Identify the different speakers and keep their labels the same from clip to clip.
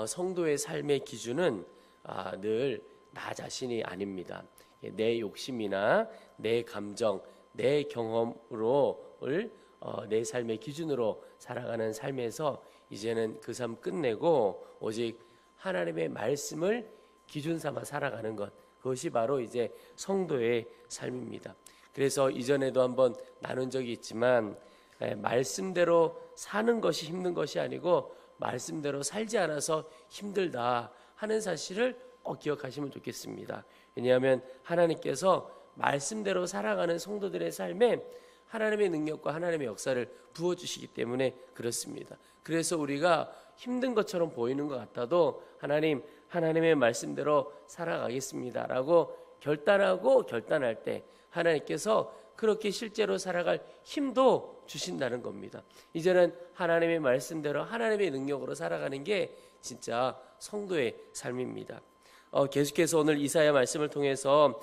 Speaker 1: 성도의 삶의 기준은 늘 나 자신이 아닙니다. 내 욕심이나 내 감정, 내 경험으로 내 삶의 기준으로 살아가는 삶에서 이제는 그 삶 끝내고 오직 하나님의 말씀을 기준 삼아 살아가는 것, 그것이 바로 이제 성도의 삶입니다. 그래서 이전에도 한번 나눈 적이 있지만 말씀대로 사는 것이 힘든 것이 아니고 말씀대로 살지 않아서 힘들다 하는 사실을 꼭 기억하시면 좋겠습니다. 왜냐하면 하나님께서 말씀대로 살아가는 성도들의 삶에 하나님의 능력과 하나님의 역사를 부어주시기 때문에 그렇습니다. 그래서 우리가 힘든 것처럼 보이는 것 같아도 하나님의 말씀대로 살아가겠습니다 라고 결단할 때 하나님께서 그렇게 실제로 살아갈 힘도 주신다는 겁니다. 이제는 하나님의 말씀대로 하나님의 능력으로 살아가는 게 진짜 성도의 삶입니다. 계속해서 오늘 이사야 말씀을 통해서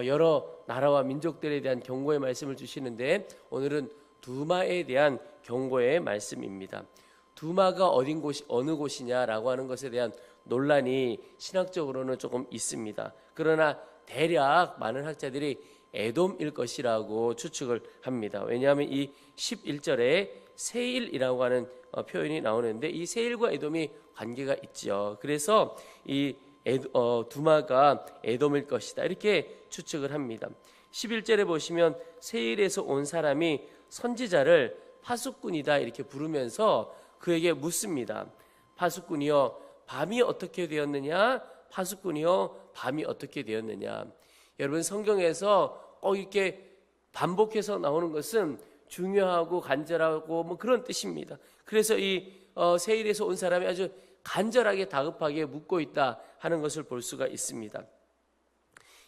Speaker 1: 여러 나라와 민족들에 대한 경고의 말씀을 주시는데 오늘은 두마에 대한 경고의 말씀입니다. 두마가 어느 곳이냐라고 하는 것에 대한 논란이 신학적으로는 조금 있습니다. 그러나 대략 많은 학자들이 에돔일 것이라고 추측을 합니다. 왜냐하면 이 11절에 세일이라고 하는 표현이 나오는데 이 세일과 에돔이 관계가 있죠. 그래서 이 두마가 에돔일 것이다 이렇게 추측을 합니다. 11절에 보시면 세일에서 온 사람이 선지자를 파수꾼이다 이렇게 부르면서 그에게 묻습니다. 파수꾼이여 밤이 어떻게 되었느냐? 파수꾼이여 밤이 어떻게 되었느냐? 여러분 성경에서 꼭 이렇게 반복해서 나오는 것은 중요하고 간절하고 그런 뜻입니다. 그래서 이 세일에서 온 사람이 아주 간절하게 다급하게 묻고 있다 하는 것을 볼 수가 있습니다.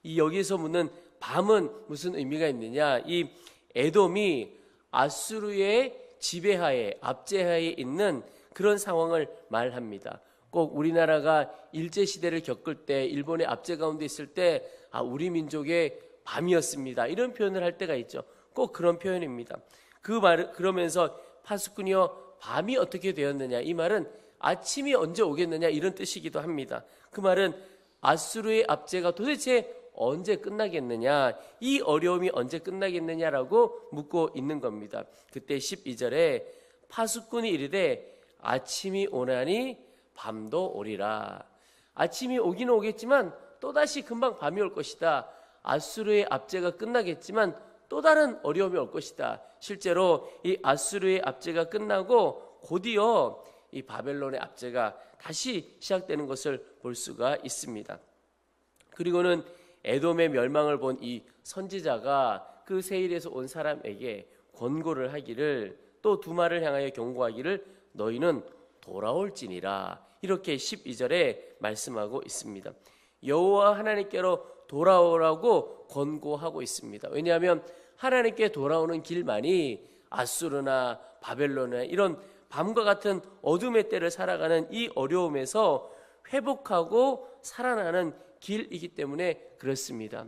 Speaker 1: 이 여기서 묻는 밤은 무슨 의미가 있느냐? 이 에돔이 아수르의 지배하에 압제하에 있는 그런 상황을 말합니다. 꼭 우리나라가 일제시대를 겪을 때 일본의 압제 가운데 있을 때 우리 민족의 밤이었습니다 이런 표현을 할 때가 있죠. 꼭 그런 표현입니다. 그러면서 파수꾼이여 밤이 어떻게 되었느냐 이 말은 아침이 언제 오겠느냐 이런 뜻이기도 합니다. 그 말은 아수르의 압제가 도대체 언제 끝나겠느냐 이 어려움이 언제 끝나겠느냐라고 묻고 있는 겁니다. 그때 12절에 파수꾼이 이르되 아침이 오나니 밤도 오리라. 아침이 오기는 오겠지만 또다시 금방 밤이 올 것이다. 아수르의 압제가 끝나겠지만 또 다른 어려움이 올 것이다. 실제로 이 아수르의 압제가 끝나고 곧이어 이 바벨론의 압제가 다시 시작되는 것을 볼 수가 있습니다. 그리고는 에돔의 멸망을 본 이 선지자가 그 세일에서 온 사람에게 권고를 하기를 또 두마를 향하여 경고하기를 너희는 돌아올지니라 이렇게 12절에 말씀하고 있습니다. 여호와 하나님께로 돌아오라고 권고하고 있습니다. 왜냐하면 하나님께 돌아오는 길만이 아수르나 바벨론이나 이런 밤과 같은 어둠의 때를 살아가는 이 어려움에서 회복하고 살아나는 길이기 때문에 그렇습니다.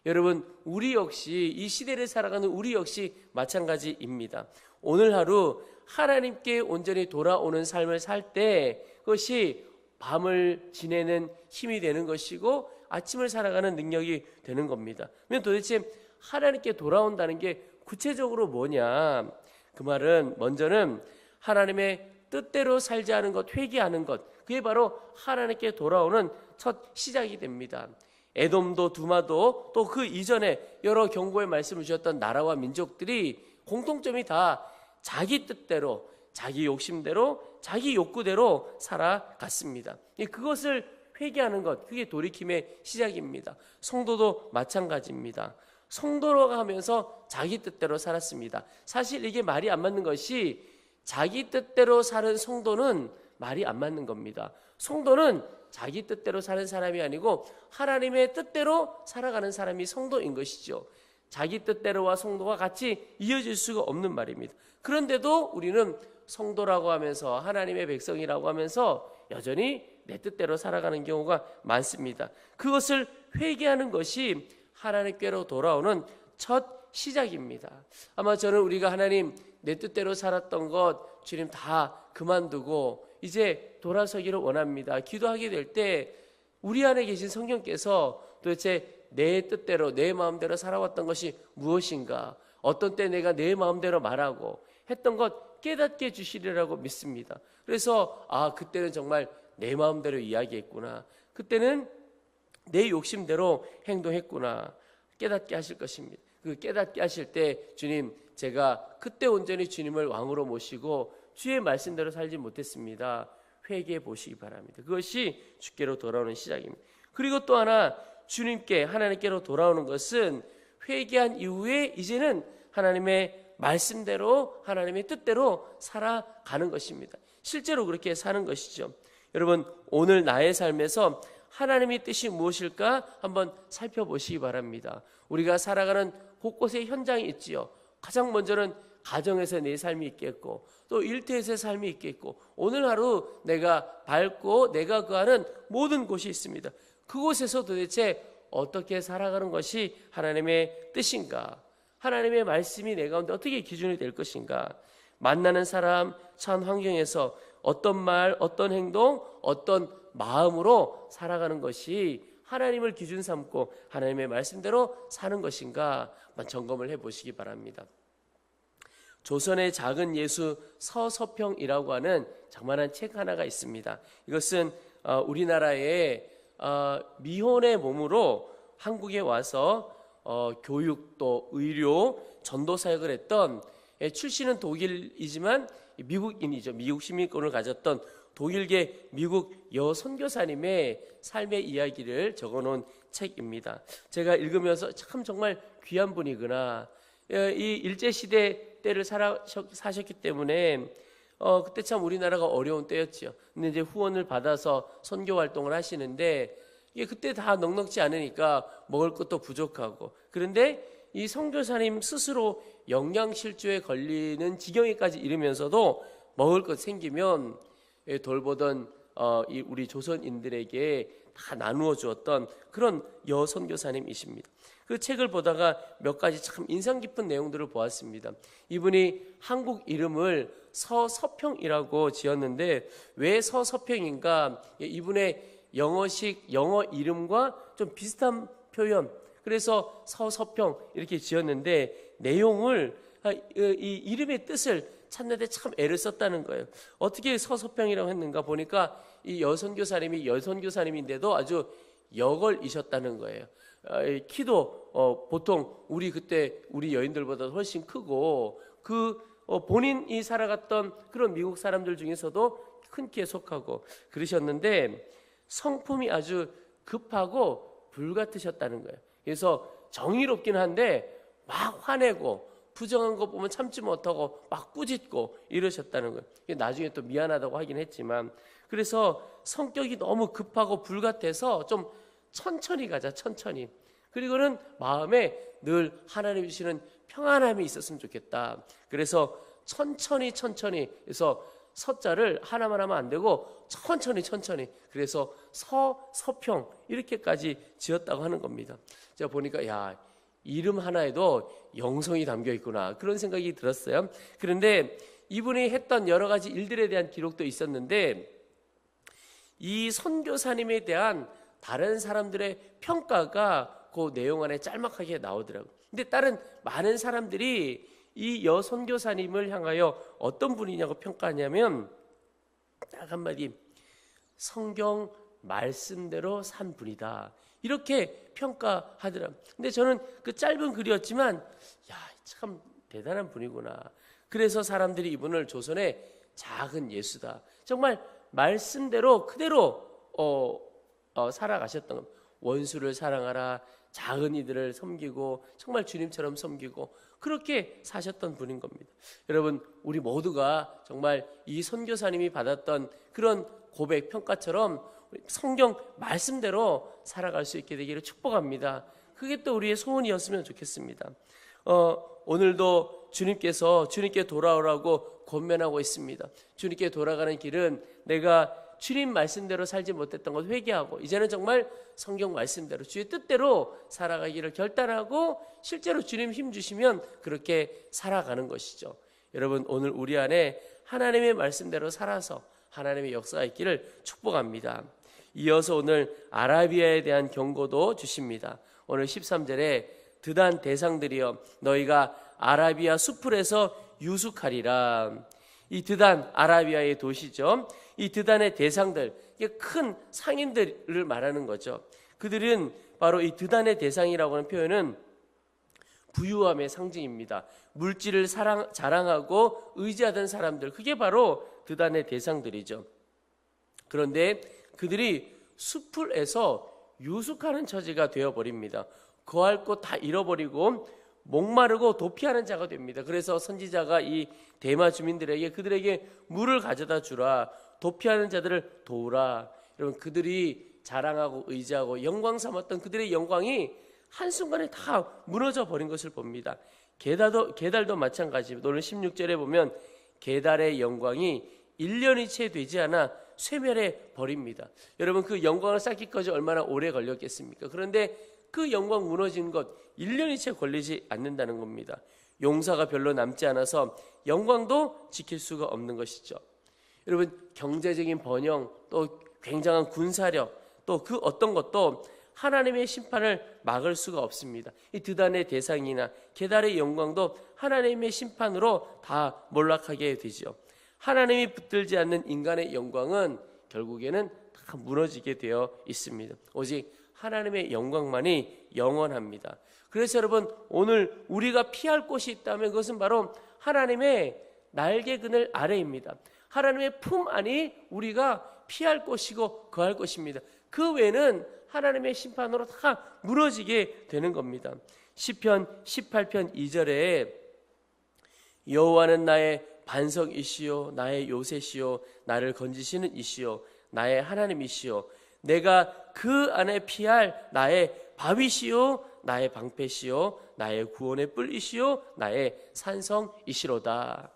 Speaker 1: 여러분 우리 역시 이 시대를 살아가는 우리 역시 마찬가지입니다. 오늘 하루 하나님께 온전히 돌아오는 삶을 살 때 그것이 밤을 지내는 힘이 되는 것이고 아침을 살아가는 능력이 되는 겁니다. 그러면 도대체 하나님께 돌아온다는 게 구체적으로 뭐냐? 그 말은 먼저는 하나님의 뜻대로 살지 않은 것, 회개하는 것, 그게 바로 하나님께 돌아오는 첫 시작이 됩니다. 에돔도 두마도 또 그 이전에 여러 경고의 말씀을 주셨던 나라와 민족들이 공통점이 다 자기 뜻대로, 자기 욕심대로, 자기 욕구대로 살아갔습니다. 그것을 회개하는 것, 그게 돌이킴의 시작입니다. 성도도 마찬가지입니다. 성도로 하면서 자기 뜻대로 살았습니다. 사실 이게 말이 안 맞는 것이 자기 뜻대로 사는 성도는 말이 안 맞는 겁니다. 성도는 자기 뜻대로 사는 사람이 아니고 하나님의 뜻대로 살아가는 사람이 성도인 것이죠. 자기 뜻대로와 성도가 같이 이어질 수가 없는 말입니다. 그런데도 우리는 성도라고 하면서 하나님의 백성이라고 하면서 여전히 내 뜻대로 살아가는 경우가 많습니다. 그것을 회개하는 것이 하나님께로 돌아오는 첫 시작입니다. 아마 저는 우리가 하나님 내 뜻대로 살았던 것 주님 다 그만두고 이제 돌아서기를 원합니다. 기도하게 될 때 우리 안에 계신 성령께서 도대체 내 뜻대로 내 마음대로 살아왔던 것이 무엇인가, 어떤 때 내가 내 마음대로 말하고 했던 것 깨닫게 해주시리라고 믿습니다. 그래서 그때는 정말 내 마음대로 이야기했구나, 그때는 내 욕심대로 행동했구나 깨닫게 하실 것입니다. 그 깨닫게 하실 때 주님, 제가 그때 온전히 주님을 왕으로 모시고 주의 말씀대로 살지 못했습니다, 회개해 보시기 바랍니다. 그것이 주께로 돌아오는 시작입니다. 그리고 또 하나, 주님께 하나님께로 돌아오는 것은 회개한 이후에 이제는 하나님의 말씀대로 하나님의 뜻대로 살아가는 것입니다. 실제로 그렇게 사는 것이죠. 여러분, 오늘 나의 삶에서 하나님의 뜻이 무엇일까 한번 살펴보시기 바랍니다. 우리가 살아가는 곳곳에 현장이 있지요. 가장 먼저는 가정에서 내 삶이 있겠고, 또 일터에서의 삶이 있겠고, 오늘 하루 내가 밟고 내가 거하는 모든 곳이 있습니다. 그곳에서 도대체 어떻게 살아가는 것이 하나님의 뜻인가, 하나님의 말씀이 내 가운데 어떻게 기준이 될 것인가, 만나는 사람, 처한 환경에서 어떤 말, 어떤 행동, 어떤 마음으로 살아가는 것이 하나님을 기준 삼고 하나님의 말씀대로 사는 것인가 한번 점검을 해보시기 바랍니다. 조선의 작은 예수 서서평이라고 하는 장만한 책 하나가 있습니다. 이것은 우리나라의 미혼의 몸으로 한국에 와서 교육 또 의료 전도 사역을 했던, 출신은 독일이지만 미국인이죠. 미국 시민권을 가졌던 독일계 미국 여선교사님의 삶의 이야기를 적어놓은 책입니다. 제가 읽으면서 참 정말 귀한 분이구나. 이 일제시대 때를 사셨기 때문에 그때 참 우리나라가 어려운 때였죠. 근데 이제 후원을 받아서 선교 활동을 하시는데 이게 그때 다 넉넉지 않으니까 먹을 것도 부족하고, 그런데 이 선교사님 스스로 영양실조에 걸리는 지경에까지 이르면서도 먹을 것 생기면 돌보던 우리 조선인들에게 다 나누어 주었던 그런 여선교사님이십니다. 그 책을 보다가 몇 가지 참 인상 깊은 내용들을 보았습니다. 이분이 한국 이름을 서서평이라고 지었는데 왜 서서평인가? 이분의 영어식 영어 이름과 좀 비슷한 표현, 그래서 서서평 이렇게 지었는데 내용을 이 이름의 뜻을 찾는데 참 애를 썼다는 거예요. 어떻게 서서평이라고 했는가 보니까 이 여선교사님이 여선교사님인데도 아주 여걸이셨다는 거예요. 키도 보통 그때 우리 여인들보다 훨씬 크고, 본인이 살아갔던 그런 미국 사람들 중에서도 큰 키에 속하고 그러셨는데 성품이 아주 급하고 불같으셨다는 거예요. 그래서 정의롭긴 한데 막 화내고 부정한 거 보면 참지 못하고 막 꾸짖고 이러셨다는 거예요. 나중에 또 미안하다고 하긴 했지만, 그래서 성격이 너무 급하고 불같아서 좀 천천히 가자, 천천히. 그리고는 마음에 늘 하나님 주시는 평안함이 있었으면 좋겠다. 그래서 천천히 그래서 서자를 하나만 하면 안 되고 천천히 그래서 서평 이렇게까지 지었다고 하는 겁니다. 제가 보니까 이름 하나에도 영성이 담겨 있구나 그런 생각이 들었어요. 그런데 이분이 했던 여러 가지 일들에 대한 기록도 있었는데 이 선교사님에 대한 다른 사람들의 평가가 그 내용 안에 짤막하게 나오더라고요. 근데 다른 많은 사람들이 이 여선교사님을 향하여 어떤 분이냐고 평가하냐면 딱 한마디, 성경 말씀대로 산 분이다 이렇게 평가하더라고요. 근데 저는 그 짧은 글이었지만 참 대단한 분이구나. 그래서 사람들이 이분을 조선의 작은 예수다, 정말 말씀대로 그대로 살아가셨던 겁니다. 원수를 사랑하라, 작은 이들을 섬기고 정말 주님처럼 섬기고 그렇게 사셨던 분인 겁니다. 여러분, 우리 모두가 정말 이 선교사님이 받았던 그런 고백 평가처럼 성경 말씀대로 살아갈 수 있게 되기를 축복합니다. 그게 또 우리의 소원이었으면 좋겠습니다. 오늘도 주님께 돌아오라고 권면하고 있습니다. 주님께 돌아가는 길은 내가 주님 말씀대로 살지 못했던 것 회개하고 이제는 정말 성경 말씀대로 주의 뜻대로 살아가기를 결단하고 실제로 주님 힘 주시면 그렇게 살아가는 것이죠. 여러분, 오늘 우리 안에 하나님의 말씀대로 살아서 하나님의 역사가 있기를 축복합니다. 이어서 오늘 아라비아에 대한 경고도 주십니다. 오늘 13절에 드단 대상들이여 너희가 아라비아 수풀에서 유숙하리라. 이 드단 아라비아의 도시죠. 이 드단의 대상들, 이게 큰 상인들을 말하는 거죠. 그들은 바로 이 드단의 대상이라고 하는 표현은 부유함의 상징입니다. 물질을 자랑하고 의지하던 사람들, 그게 바로 드단의 대상들이죠. 그런데 그들이 수풀에서 유숙하는 처지가 되어버립니다. 거할 곳 다 잃어버리고 목마르고 도피하는 자가 됩니다. 그래서 선지자가 이 대마 주민들에게 그들에게 물을 가져다 주라, 도피하는 자들을 도우라. 여러분, 그들이 자랑하고 의지하고 영광 삼았던 그들의 영광이 한순간에 다 무너져 버린 것을 봅니다. 게달도 마찬가지입니다. 오늘 16절에 보면 게달의 영광이 1년이 채 되지 않아 쇠멸해 버립니다. 여러분, 그 영광을 쌓기까지 얼마나 오래 걸렸겠습니까? 그런데 그 영광 무너지는 것 1년이 채 걸리지 않는다는 겁니다. 용사가 별로 남지 않아서 영광도 지킬 수가 없는 것이죠. 여러분, 경제적인 번영, 또 굉장한 군사력, 또 그 어떤 것도 하나님의 심판을 막을 수가 없습니다. 이 드단의 대상이나 게달의 영광도 하나님의 심판으로 다 몰락하게 되죠. 하나님이 붙들지 않는 인간의 영광은 결국에는 다 무너지게 되어 있습니다. 오직 하나님의 영광만이 영원합니다. 그래서 여러분, 오늘 우리가 피할 곳이 있다면 그것은 바로 하나님의 날개 그늘 아래입니다. 하나님의 품 안이 우리가 피할 곳이고 거할 곳입니다. 그 외에는 하나님의 심판으로 다 무너지게 되는 겁니다. 시편 18편 2절에 여호와는 나의 반석이시요 나의 요새시요 나를 건지시는 이시요 나의 하나님이시요 내가 그 안에 피할 나의 바위시요 나의 방패시요 나의 구원의 뿔이시요 나의 산성이시로다.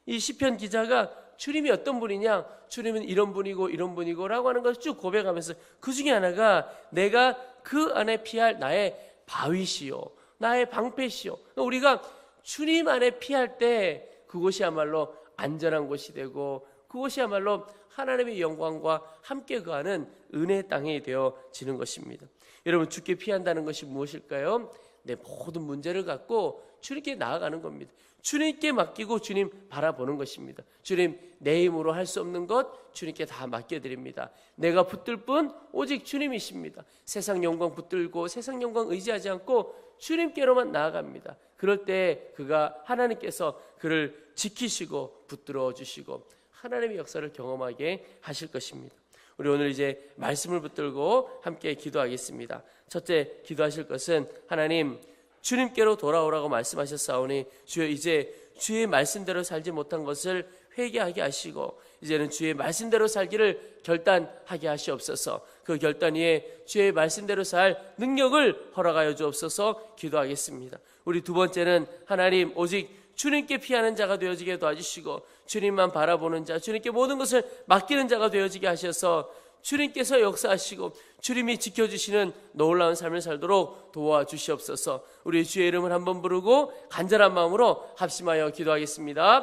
Speaker 1: 이 시편 기자가 주님이 어떤 분이냐, 주님은 이런 분이고 이런 분이고 라고 하는 것을 쭉 고백하면서 그 중에 하나가 내가 그 안에 피할 나의 바위시요 나의 방패시요. 우리가 주님 안에 피할 때 그곳이야말로 안전한 곳이 되고 그곳이야말로 하나님의 영광과 함께 거하는 은혜의 땅이 되어지는 것입니다. 여러분, 주께 피한다는 것이 무엇일까요? 내 모든 문제를 갖고 주님께 나아가는 겁니다. 주님께 맡기고 주님 바라보는 것입니다. 주님, 내 힘으로 할 수 없는 것 주님께 다 맡겨드립니다. 내가 붙들 뿐 오직 주님이십니다. 세상 영광 붙들고 세상 영광 의지하지 않고 주님께로만 나아갑니다. 그럴 때 그가 하나님께서 그를 지키시고 붙들어 주시고 하나님의 역사를 경험하게 하실 것입니다. 우리 오늘 이제 말씀을 붙들고 함께 기도하겠습니다. 첫째 기도하실 것은 하나님, 주님께로 돌아오라고 말씀하셨사오니 주여 이제 주의 말씀대로 살지 못한 것을 회개하게 하시고 이제는 주의 말씀대로 살기를 결단하게 하시옵소서. 그 결단 위에 주의 말씀대로 살 능력을 허락하여 주옵소서 기도하겠습니다. 우리 두 번째는 하나님, 오직 주님께 피하는 자가 되어지게 도와주시고 주님만 바라보는 자, 주님께 모든 것을 맡기는 자가 되어지게 하셔서 주님께서 역사하시고 주님이 지켜주시는 놀라운 삶을 살도록 도와주시옵소서. 우리 주의 이름을 한번 부르고 간절한 마음으로 합심하여 기도하겠습니다.